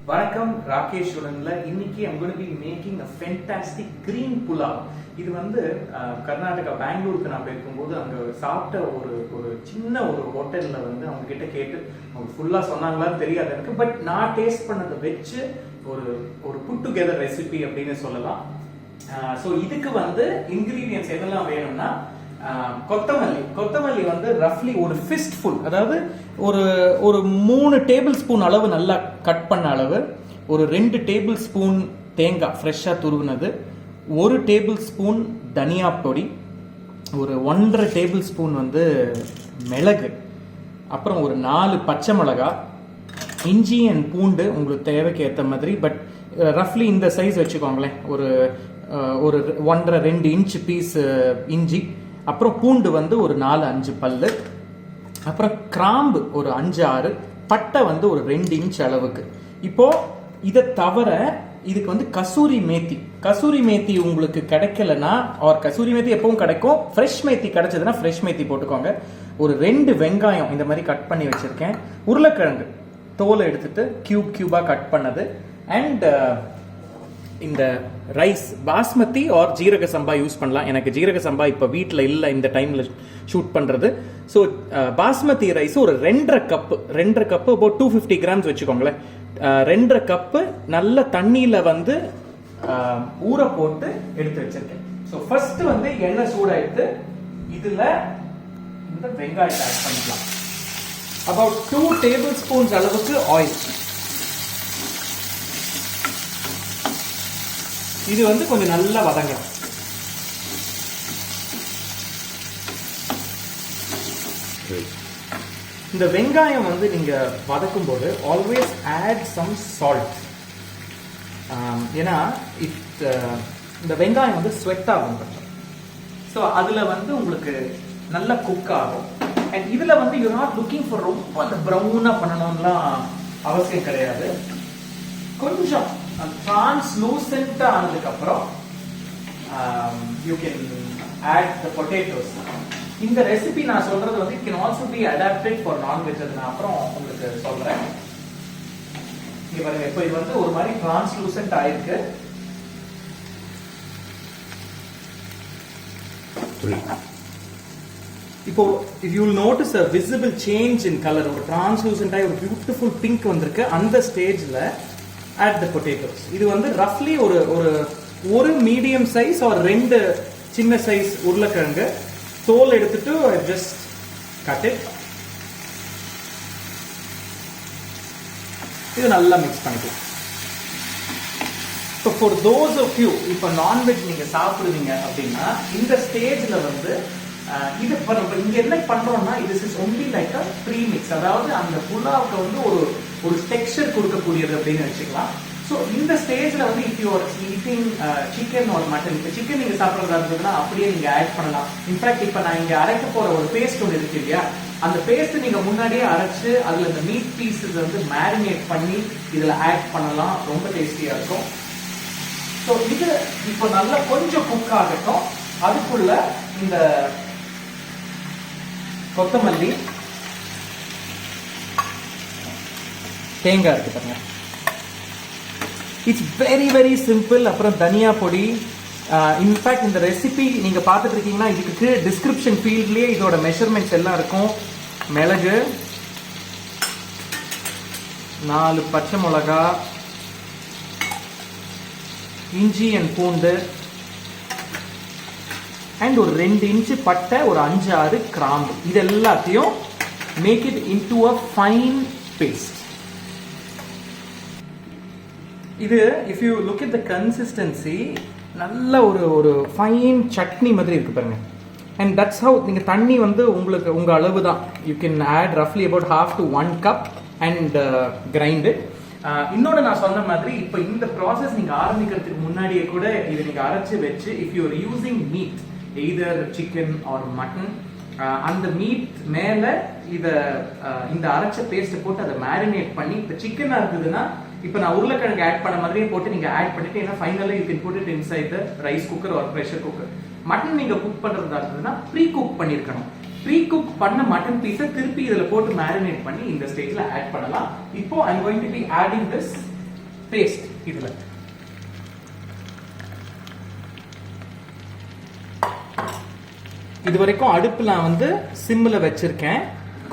வணக்கம் ராகேஷ் உடன்ல இன்னைக்கு I'm going to be making a fantastic green pulao. இது வந்து கர்நாடகா பெங்களூருக்கு நான் போயிருக்கும்போது அங்க சாப்பிட்ட ஒரு சின்ன ஒரு ஹோட்டல்ல வந்து அவங்க கிட்ட கேட்டு அவங்க ஃபுல்லா சொன்னாங்களான்னு தெரியாது எனக்கு, பட் நான் டேஸ்ட் பண்ணதை வச்சு ஒரு புட் டுகெதர் ரெசிபி அப்படின்னு சொல்லலாம். ஸோ இதுக்கு வந்து இன்கிரீடியன்ஸ் எதெல்லாம் வேணும்னா கொத்தமல்லி வந்து ரஃப்லி ஒரு ஃபிஸ்ட் ஃபுல், அதாவது ஒரு 3 டேபிள் ஸ்பூன் அளவு நல்லா கட் பண்ண அளவு, ஒரு 2 டேபிள் ஸ்பூன் தேங்காய் ஃப்ரெஷ்ஷாக துருவினது, 1 டேபிள் ஸ்பூன் தனியா பொடி, ஒரு 1.5 டேபிள் ஸ்பூன் வந்து மிளகு, அப்புறம் ஒரு 4 பச்சை மிளகா, இஞ்சி அண்ட் பூண்டு உங்களுக்கு தேவைக்கு ஏற்ற மாதிரி, பட் ரஃப்லி இந்த சைஸ் வச்சுக்கோங்களேன், ஒரு 1.5-2 இன்ச் பீஸ் இஞ்சி, அப்புறம் பூண்டு வந்து ஒரு 4-5 பல்லு, அப்புறம் கிராம்பு ஒரு 5-6, பட்டை வந்து ஒரு 2 இன்ச் அளவுக்கு. இப்போ இதை தவிர இதுக்கு வந்து கசூரி மேத்தி உங்களுக்கு கிடைக்கலன்னா, ஆர் கசூரி மேத்தி எப்பவும் கிடைக்கும், ஃப்ரெஷ் மேத்தி கிடைச்சதுன்னா ஃப்ரெஷ் மேத்தி போட்டுக்கோங்க. ஒரு 2 வெங்காயம் இந்த மாதிரி கட் பண்ணி வச்சிருக்கேன், உருளைக்கிழங்கு தோலை எடுத்துட்டு கியூபா கட் பண்ணது, அண்ட் இந்த ரைஸ் பாஸ்மதி ஆர் ஜீரக சம்பா யூஸ் பண்ணலாம். எனக்கு ஜீரக சம்பா இப்போ வீட்டில் இல்லை இந்த டைமில் ஷூட் பண்ணுறது. ஸோ பாஸ்மதி ரைஸ் ஒரு 2.5 கப்பு அபவுட் 250 கிராம்ஸ் வச்சுக்கோங்களேன். 2.5 கப்பு நல்ல தண்ணியில் வந்து ஊற போட்டு எடுத்து வச்சிருக்கேன். ஸோ ஃபர்ஸ்ட் வந்து எண்ணெய் சூடாயிட்டு இதில் இந்த வெங்காயத்தை ஆட் பண்ணிக்கலாம். அபவுட் 2 டேபிள் ஸ்பூன்ஸ் அளவுக்கு ஆயில். இது வந்து கொஞ்சம் நல்லா வதங்கலாம். இந்த வெங்காயம் வந்து நீங்க வதக்கும் போது ஆல்வேஸ் ஆட் சம் சால்ட். ஏன்னா இந்த வெங்காயம் வந்து ஸ்வெட் ஆகும், ஸோ அதுல வந்து உங்களுக்கு நல்லா குக் ஆகும். அண்ட் இதுல வந்து யூ நாட் லுக்கிங் ஃபார் ரொம்ப அந்த ப்ரௌனா பண்ணணும்லாம் அவசியம் கிடையாது. கொஞ்சம் டிரான்ஸ்லூசென்ட்டா ஆனதுக்கு அப்புறம் you can add the potatoes. இந்த ரெசிபி நான் சொல்றது வந்து it can also be adapted for non veg. அது நான் அப்புறம் உங்களுக்கு சொல்றேன். இங்க பாருங்க, இப்போ இது வந்து ஒரு மாதிரி டிரான்ஸ்லூசென்ட் ஆயிருக்கு. இப்போ if you will notice a visible change in color, ஒரு டிரான்ஸ்லூசென்ட் ஆகி ஒரு பியூட்டிஃபுல் பிங்க் வந்திருக்கு. அந்த ஸ்டேஜ்ல add the potatoes. இது வந்து roughly ஒரு மீடியம் சைஸ் or 2 சின்ன சைஸ் உருளைக்கிழங்கு தோல் எடுத்துட்டு just cut it. இது நல்லா மிக்ஸ் பண்ணிக்கலாம். So for those of you இப்போ நான்வெஜ் நீங்க சாப்பிடுவீங்க அப்படின்னா இந்த ஸ்டேஜ்ல வந்து இது நம்ம இங்க என்ன பண்றோம்னா this is only like a pre-mix, அதாவது அந்த புலாவுக்கு வந்து ஒரு டெக்ஸ்சர் கொடுக்கக்கூடியது அப்படின்னு வச்சுக்கலாம். ஸோ இந்த ஸ்டேஜ்ல வந்து if you are eating chicken or mutton, இப்போ சிக்கன் நீங்க சாப்பிட்றதா இருந்ததுன்னா அப்படியே நீங்க ஆட் பண்ணலாம். இன்ஃபேக்ட் இப்போ நான் இங்க அரைக்க போற ஒரு பேஸ்ட் ஒன்று இருக்கு இல்லையா, அந்த பேஸ்ட் நீங்க முன்னாடியே அரைச்சு அதுல இந்த மீட் பீசஸ் வந்து மேரினேட் பண்ணி இதுல ஆட் பண்ணலாம், ரொம்ப டேஸ்டியா இருக்கும். ஸோ இது இப்போ நல்லா கொஞ்சம் குக் ஆகட்டும். அதுக்குள்ள இந்த கொத்தமல்லி, தேங்காய் இருக்கு பாருங்க, இட்ஸ் வெரி வெரி சிம்பிள். அப்புறம் தனியா பொடி. இன்ஃபேக்ட் இந்த ரெசிபி நீங்க பார்த்துட்டு இருக்கீங்கன்னா இதுக்கு டிஸ்கிரிப்ஷன் ஃபீல்ட்லயே இதோட மெஷர்மெண்ட்ஸ் எல்லாம் இருக்கும். மிளகு, 4 பச்சை மிளகா, இஞ்சி அண்ட் பூண்டு, அண்ட் ஒரு 2 இன்ச்சு பட்டை, ஒரு 5-6 கிராம்பு. இது எல்லாத்தையும் make it into a fine paste. இது if you look at the consistency, நல்ல ஒரு ஃபைன் சட்னி மாதிரி இருக்கு பாருங்க. அண்ட் தட்ஸ் ஹவு நீங்க தண்ணி வந்து உங்களுக்கு உங்க அளவு தான். யூ கேன் ஆட் ரஃப்லி about 1/2 to 1 cup and grind it. இன்னொன்று நான் சொன்ன மாதிரி இப்போ இந்த ப்ராசஸ் நீங்க ஆரம்பிக்கிறதுக்கு முன்னாடியே கூட இதை நீங்க அரைச்சு வச்சு, if you are using meet either chicken or mutton, அந்த மீட் மேல இந்த அரைச்ச பேஸ்ட் போட்டு அதை மேரினேட் பண்ணி, இப்போ சிக்கனா இருக்குதுன்னா இப்போ நான் உருளைக்கிழங்கு ஆட் பண்ண மாதிரியே போட்டு நீங்க ஆட் பண்ணிட்டு, ஏன்னா ஃபைனலா you can put it inside the rice cooker or pressure cooker. Mutton நீங்க குக் பண்றதா இருந்ததுன்னா ப்ரீ குக் பண்ணிருக்கணும். ப்ரீ குக் பண்ண மட்டன் பீஸை திருப்பி இதுல போட்டு மேரினேட் பண்ணி இந்த ஸ்டேஜ்ல ஆட் பண்ணலாம். இப்போ I am going to be adding this paste இதுல இது வரைக்கும் அடுப்பு நான் வந்து சிம்ல வச்சிருக்கேன்.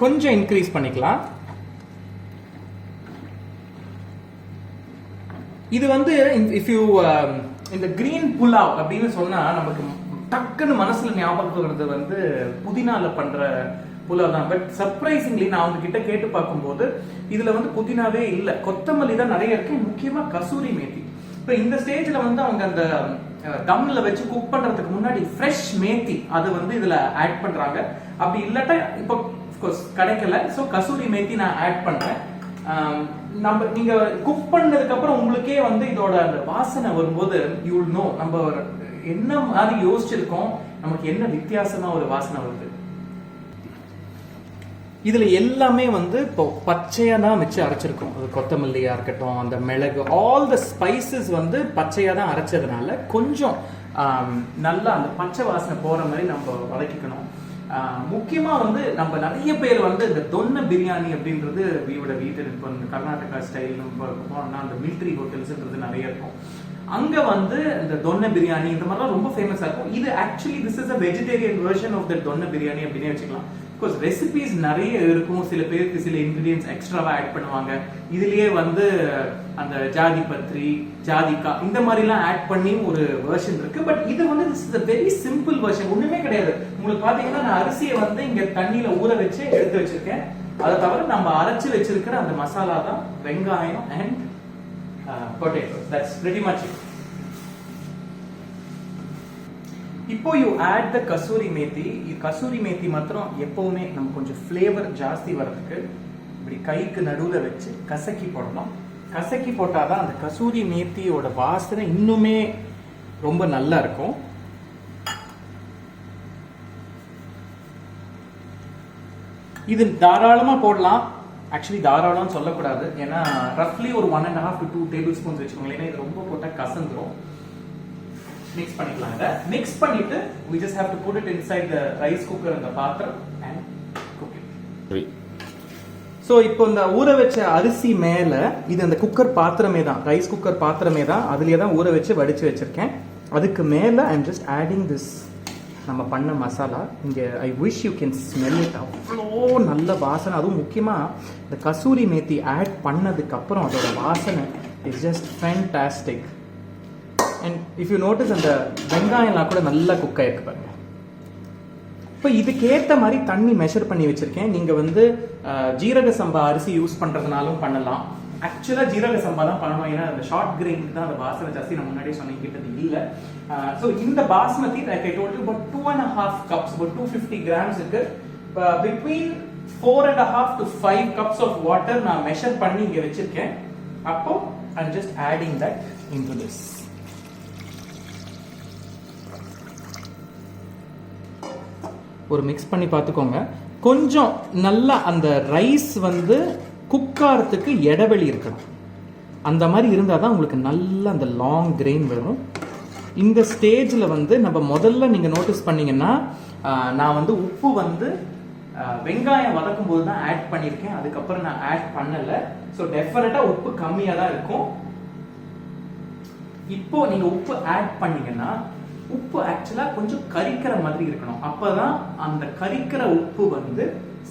கொஞ்சம் இன்க்ரீஸ் பண்ணிக்கலாம். இது வந்து இஃப் யூ இந்த கிரீன் புலாவ் அப்படின்னு சொன்னா நமக்கு டக்குன்னு மனசுல ஞாபகம் வருது வந்து புதினால பண்ற புலாவ் தான். பட் சர்ப்ரைசிங்லி நான் அவங்க கிட்ட கேட்டு பார்க்கும்போது இதுல வந்து புதினாவே இல்ல, கொத்தமல்லி தான் நிறைய இருக்கு, முக்கியமா கசூரி மேத்தி. இப்போ இந்த ஸ்டேஜ்ல வந்து அவங்க அந்த தம்ல வச்சு குக் பண்றதுக்கு முன்னாடி ஃப்ரெஷ் மேத்தி அது வந்து இதுல ஆட் பண்றாங்க. அப்படி இல்லாட்டா இப்போ கிடைக்கல, ஸோ கசூரி மேத்தி நான் ஆட் பண்றேன். நம்ம நீங்க குக் பண்ணதுக்கு அப்புறம் உங்களுக்கே வந்து இதோட அந்த வாசனை வரும்போது யூ வில் நோ நம்ம என்ன மாதிரி யோசிச்சிருக்கோம், நமக்கு என்ன வித்தியாசமா ஒரு வாசனை வருது. இதுல எல்லாமே வந்து இப்போ பச்சையா தான் வச்சு அரைச்சிருக்கோம். அது கொத்தமல்லியா இருக்கட்டும், அந்த மிளகு, ஆல் த ஸ்பைசஸ் வந்து பச்சையா தான் அரைச்சதுனால கொஞ்சம் நல்லா அந்த பச்சை வாசனை போற மாதிரி நம்ம வதக்கிக்கணும். முக்கியமா வந்து நம்ம நிறைய பேர் வந்து இந்த தொன்ன பிரியாணி அப்படின்றது வீவோட வீட்டு இப்போ இந்த கர்நாடகா ஸ்டைல் போனோம்னா அந்த மிலிட்ரி ஹோட்டல்ஸ்ன்றது நிறைய இருக்கும். அங்க வந்து இந்த தொன்ன பிரியாணி இந்த மாதிரிலாம் ரொம்ப ஃபேமஸா இருக்கும். இது actually this is a vegetarian version of the donne biryani அப்படின்னே வச்சுக்கலாம். பிகாஸ் ரெசிபிஸ் நிறைய இருக்கும், சில பேருக்கு சில இன்கிரீடியன்ஸ் எக்ஸ்ட்ராவா ஆட் பண்ணுவாங்க. இதுலயே வந்து அந்த ஜாதி பத்ரி, ஜாதிக்கா இந்த மாதிரிலாம் ஆட் பண்ணி ஒரு வெர்ஷன் இருக்கு. பட் இது வந்து this is a very simple version, ஒண்ணுமே கிடையாது. உங்களுக்கு பாத்தீங்கன்னா நான் அரிசியை வந்து இங்க தண்ணியில ஊற வச்சு எடுத்து வச்சிருக்கேன். அதை தவிர நம்ம அரைச்சு வச்சிருக்கிற அந்த மசாலா தான் வெங்காயம் and potatoes. That's pretty much it. இப்போ you add the kasuri methi. Kasuri methi மாத்திரம் எப்பவுமே நம்ம கொஞ்சம் ஃப்ளேவர் ஜாஸ்தி வரதுக்கு இப்படி கைக்கு நடுவில் வச்சு கசக்கி போடணும். கசக்கி போட்டாதான் அந்த கசூரி மேத்தியோட வாசனை இன்னுமே ரொம்ப நல்லா இருக்கும். இது தாராளமா போடலாம். ஆக்சுவலி தாராளம் சொல்லக்கூடாது, ஏன்னா ரஃப்லி ஒரு 1.5 to 2 tablespoons வச்சுக்கோங்களேன். ஏன்னா இது ரொம்ப போட்டா கசந்துரும். மிக்ஸ் பண்ணிக்கலாம். இதை மிக்ஸ் பண்ணிட்டு we just have to put it inside the rice cooker in the பாத்திரம் and cook it. ஸோ இப்போ இந்த ஊற வச்ச அரிசி மேல இது அந்த குக்கர் பாத்திரமே தான், ரைஸ் குக்கர் பாத்திரமே தான், அதுலயே தான் ஊற வச்சு வடிச்சு வச்சிருக்கேன். அதுக்கு மேல I am just adding this நம்ம பண்ண மசாலா. இங்கே I wish you can smell it. அவ்வளோ நல்ல வாசனை. அதுவும் முக்கியமாக இந்த கசூரி மேத்தி ஆட் பண்ணதுக்கு அப்புறம் அதோட வாசனை is just fantastic. And if you notice அந்த வெங்காயம்லாம் கூட நல்லா குக் ஆயிருக்கு பாருங்க. இப்போ இதுக்கேற்ற மாதிரி தண்ணி மெஷர் பண்ணி வச்சிருக்கேன். நீங்கள் வந்து ஜீரக சம்பா அரிசி யூஸ் பண்ணுறதுனாலும் பண்ணலாம். ஆக்சுவலாக ஜீரக சம்பா தான் பண்ணணும், ஏன்னா அந்த ஷார்ட் கிரெயினுக்கு தான் அந்த வாசனை ஜாஸ்தி. நான் முன்னாடியே சொன்னிக்கிட்டது இல்லை. ஸோ இந்த basmati like I told you about 2.5 cups, about 250 grams இருக்கு. between 4.5 to 5 cups of water நான் மெஷர் பண்ணி இங்கே வச்சிருக்கேன். அப்போ I'm just adding that into this. ஒரு மிக்ஸ் பண்ணி பார்த்துக்கோங்க. கொஞ்சம் நல்லா அந்த ரைஸ் வந்து குக் ஆகிறதுக்கு இடைவெளி இருக்கணும். அந்த மாதிரி இருந்தால் தான் உங்களுக்கு நல்ல அந்த லாங் கிரெயின் வரும். இந்த ஸ்டேஜில் வந்து நம்ம முதல்ல நீங்கள் நோட்டீஸ் பண்ணீங்கன்னா நான் வந்து உப்பு வந்து வெங்காயம் வதக்கும் போது தான் ஆட் பண்ணியிருக்கேன், அதுக்கப்புறம் நான் ஆட் பண்ணலை. ஸோ டெஃபினட்டாக உப்பு கம்மியாக தான் இருக்கும். இப்போ நீங்கள் உப்பு ஆட் பண்ணீங்கன்னா உப்பு ஆக்சுவலாக கொஞ்சம் கரிக்கிற மாதிரி இருக்கணும். அப்போதான் அந்த கரிக்கிற உப்பு வந்து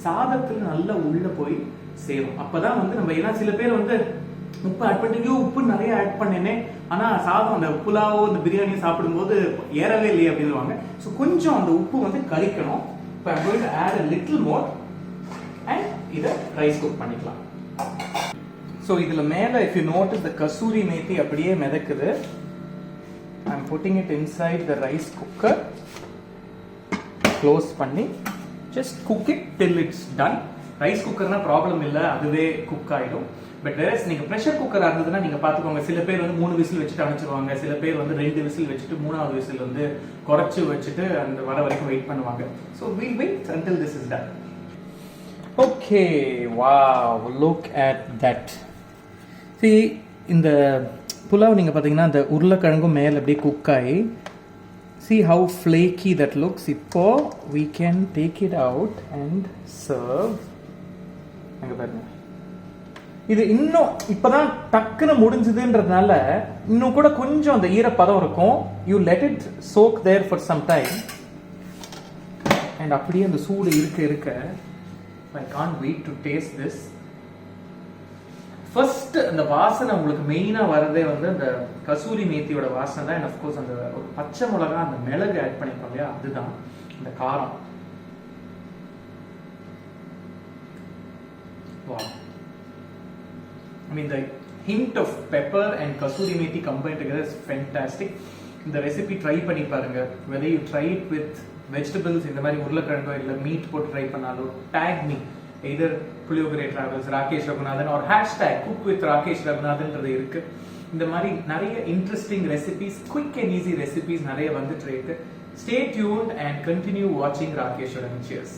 சாதத்தில் நல்லா உள்ள போய் சேரும். அப்பதான் வந்து நம்ம, ஏன்னா சில பேர் வந்து உப்பு ஆட் பண்ணிட்டு உப்பு நிறைய ஆட் பண்ணேனே, ஆனா சாதம் அந்த புலாவோ இந்த பிரியாணி சாப்பிடும்போது ஏறவே இல்லையே அப்படின்னு. ஸோ கொஞ்சம் அந்த உப்பு வந்து கரிக்கணும். இப்போ I'm going to add a little more and இதை ரைஸ் குக் பண்ணிக்கலாம். ஸோ இதுல மேல if you notice the kasuri methi அப்படியே மிதக்குது. I'm putting it inside the rice cooker. Close பண்ணி just cook it till it's done. Rice குக்கர்னா problem இல்லை, அதுவே குக் ஆகிடும். பட் வேறஸ் நீங்கள் ப்ரெஷர் குக்கராக இருந்ததுன்னா நீங்கள் பார்த்துக்கோங்க, சில பேர் வந்து 3 விசில் வச்சுட்டு அனுப்பிச்சிருவாங்க, சில பேர் வந்து 2 விசில் வச்சுட்டு 3வது விசில் வந்து குறைச்சி வச்சுட்டு அந்த வர வரைக்கும் வெயிட் பண்ணுவாங்க. So we'll wait until this is done. Okay, wow, look at that. See, இந்த புலாவ் நீங்கள் பார்த்தீங்கன்னா அந்த உருளைக்கிழங்கும் மேலே அப்படியே குக் ஆகி, see how flaky that looks. இப்போ we can take it out and serve. அங்கே பாருங்க, இது இன்னும் இப்பதான் டக்குன்னு முடிஞ்சதுன்றதுனால இன்னும் கூட கொஞ்சம் அந்த ஈரப்பதம் இருக்கும். You let it soak there for some time. And அப்படியே அந்த சூடு இருக்க I can't wait to taste this. First அந்த வாசனை உங்களுக்கு மெயினா வரதே வந்து அந்த கசூரி மேத்தியோட வாசனை தான். அண்ட் அஃப்கோர்ஸ் அந்த ஒரு பச்சை மிளகா அந்த மிளகு ஆட் பண்ணிருக்கோம் இல்லையா, அதுதான் அந்த காரம். Wow. I mean, the hint of pepper and kasuri methi combined together is fantastic. இந்த ரெசிபி ட்ரை பண்ணி பாருங்க. whether you try it with vegetables, இந்த மாதிரி உருளைக்கிழங்கோ இல்லை மீட் போட்டு ட்ரை பண்ணாலும் tag me either Pulao Travels, Rakesh Raghunathan or hashtag cook with Rakesh Raghunathan இருக்கு. இந்த மாதிரி நிறைய interesting recipes, quick and easy recipes நிறைய வந்துட்டு இருக்கு. Stay tuned and continue watching Rakesh. Cheers.